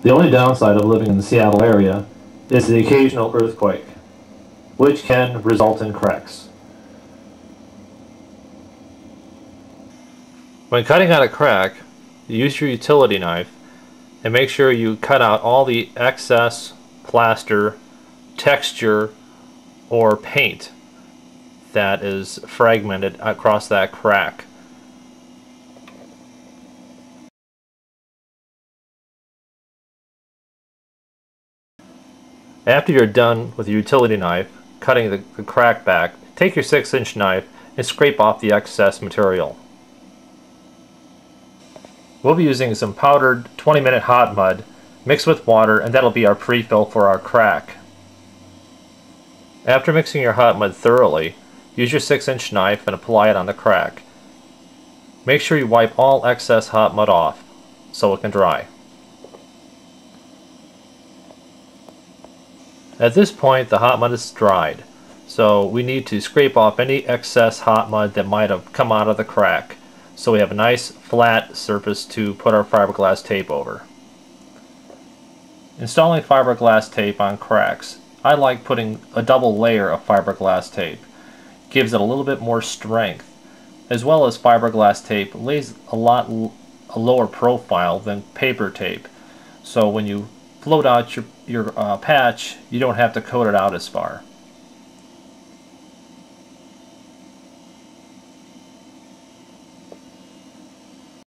The only downside of living in the Seattle area is the occasional earthquake, which can result in cracks. When cutting out a crack, use your utility knife and make sure you cut out all the excess plaster, texture, or paint that is fragmented across that crack. After you're done with your utility knife cutting the crack back, take your 6-inch knife and scrape off the excess material. We'll be using some powdered 20-minute hot mud mixed with water, and that'll be our pre-fill for our crack. After mixing your hot mud thoroughly, use your 6-inch knife and apply it on the crack. Make sure you wipe all excess hot mud off so it can dry. At this point, the hot mud is dried, so we need to scrape off any excess hot mud that might have come out of the crack, so we have a nice flat surface to put our fiberglass tape over. Installing fiberglass tape on cracks, I like putting a double layer of fiberglass tape. Gives it a little bit more strength, as well as fiberglass tape lays a lower profile than paper tape, so when you float out your patch, you don't have to coat it out as far.